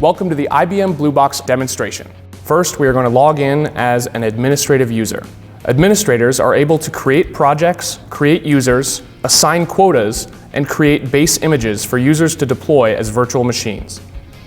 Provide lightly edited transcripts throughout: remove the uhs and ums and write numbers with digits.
Welcome to the IBM Blue Box demonstration. First, we are going to log in as an administrative user. Administrators are able to create projects, create users, assign quotas, and create base images for users to deploy as virtual machines.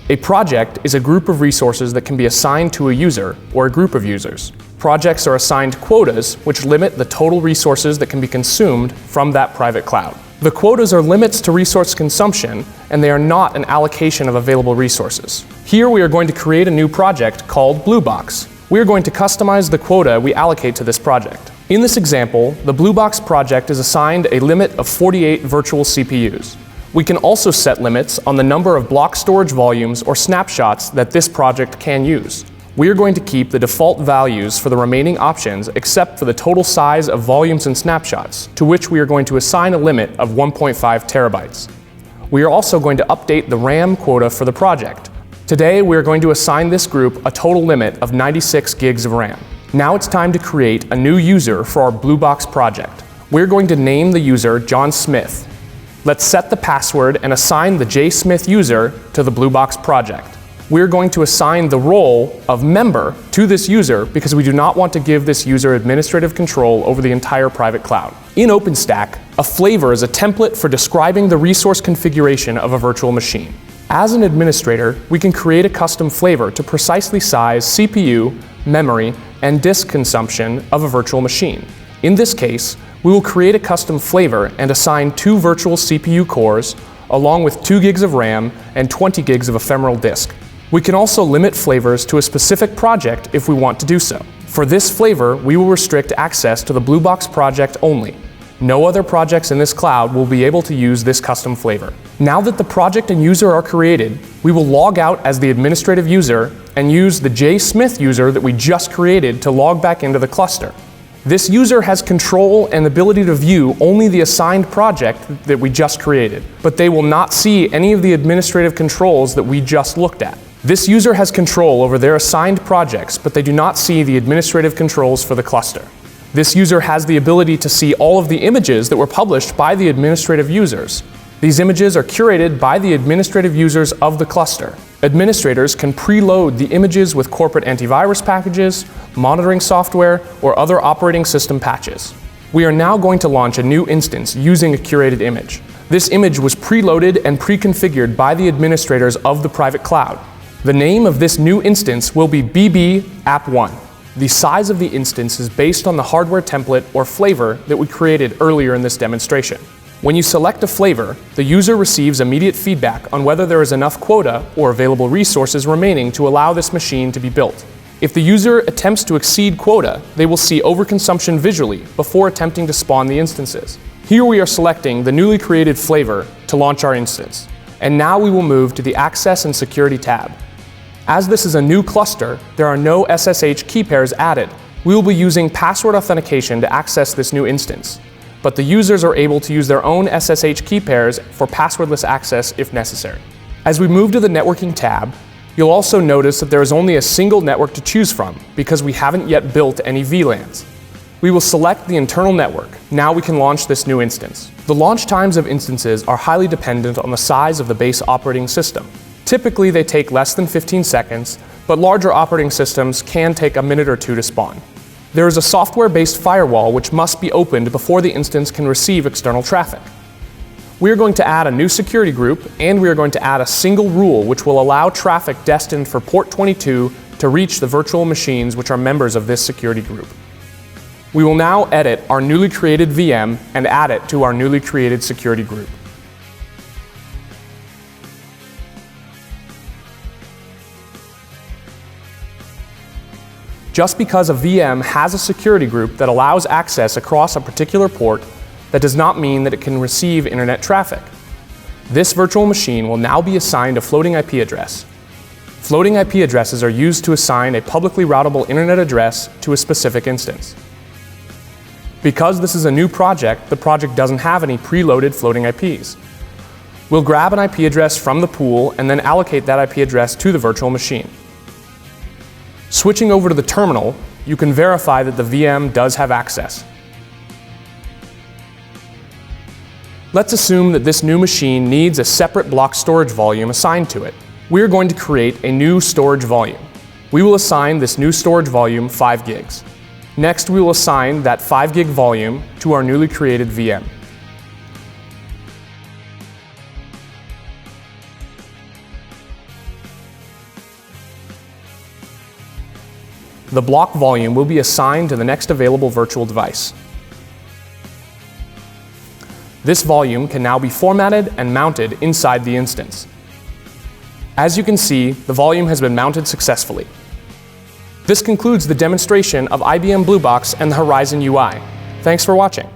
A project is a group of resources that can be assigned to a user or a group of users. Projects are assigned quotas, which limit the total resources that can be consumed from that private cloud. The quotas are limits to resource consumption, and they are not an allocation of available resources. Here we are going to create a new project called Blue Box. We are going to customize the quota we allocate to this project. In this example, the Blue Box project is assigned a limit of 48 virtual CPUs. We can also set limits on the number of block storage volumes or snapshots that this project can use. We are going to keep the default values for the remaining options except for the total size of volumes and snapshots, to which we are going to assign a limit of 1.5 terabytes. We are also going to update the RAM quota for the project. Today we are going to assign this group a total limit of 96 gigs of RAM. Now it's time to create a new user for our Blue Box project. We're going to name the user John Smith. Let's set the password and assign the JSmith user to the Blue Box project. We're going to assign the role of member to this user because we do not want to give this user administrative control over the entire private cloud. In OpenStack, a flavor is a template for describing the resource configuration of a virtual machine. As an administrator, we can create a custom flavor to precisely size CPU, memory, and disk consumption of a virtual machine. In this case, we will create a custom flavor and assign 2 virtual CPU cores, along with 2 gigs of RAM and 20 gigs of ephemeral disk. We can also limit flavors to a specific project if we want to do so. For this flavor, we will restrict access to the Blue Box project only. No other projects in this cloud will be able to use this custom flavor. Now that the project and user are created, we will log out as the administrative user and use the JSmith user that we just created to log back into the cluster. This user has control and ability to view only the assigned project that we just created, but they will not see any of the administrative controls that we just looked at. This user has control over their assigned projects, but they do not see the administrative controls for the cluster. This user has the ability to see all of the images that were published by the administrative users. These images are curated by the administrative users of the cluster. Administrators can preload the images with corporate antivirus packages, monitoring software, or other operating system patches. We are now going to launch a new instance using a curated image. This image was preloaded and pre-configured by the administrators of the private cloud. The name of this new instance will be BB App 1. The size of the instance is based on the hardware template or flavor that we created earlier in this demonstration. When you select a flavor, the user receives immediate feedback on whether there is enough quota or available resources remaining to allow this machine to be built. If the user attempts to exceed quota, they will see overconsumption visually before attempting to spawn the instances. Here we are selecting the newly created flavor to launch our instance. And now we will move to the Access and Security tab. As this is a new cluster, there are no SSH key pairs added. We will be using password authentication to access this new instance, but the users are able to use their own SSH key pairs for passwordless access if necessary. As we move to the Networking tab, you'll also notice that there is only a single network to choose from because we haven't yet built any VLANs. We will select the internal network. Now we can launch this new instance. The launch times of instances are highly dependent on the size of the base operating system. Typically, they take less than 15 seconds, but larger operating systems can take a minute or 2 to spawn. There is a software-based firewall which must be opened before the instance can receive external traffic. We are going to add a new security group, and we are going to add a single rule which will allow traffic destined for port 22 to reach the virtual machines which are members of this security group. We will now edit our newly created VM and add it to our newly created security group. Just because a VM has a security group that allows access across a particular port, that does not mean that it can receive internet traffic. This virtual machine will now be assigned a floating IP address. Floating IP addresses are used to assign a publicly routable internet address to a specific instance. Because this is a new project, the project doesn't have any preloaded floating IPs. We'll grab an IP address from the pool and then allocate that IP address to the virtual machine. Switching over to the terminal, you can verify that the VM does have access. Let's assume that this new machine needs a separate block storage volume assigned to it. We are going to create a new storage volume. We will assign this new storage volume 5 gigs. Next, we will assign that 5 gig volume to our newly created VM. The block volume will be assigned to the next available virtual device. This volume can now be formatted and mounted inside the instance. As you can see, the volume has been mounted successfully. This concludes the demonstration of IBM Blue Box and the Horizon UI. Thanks for watching.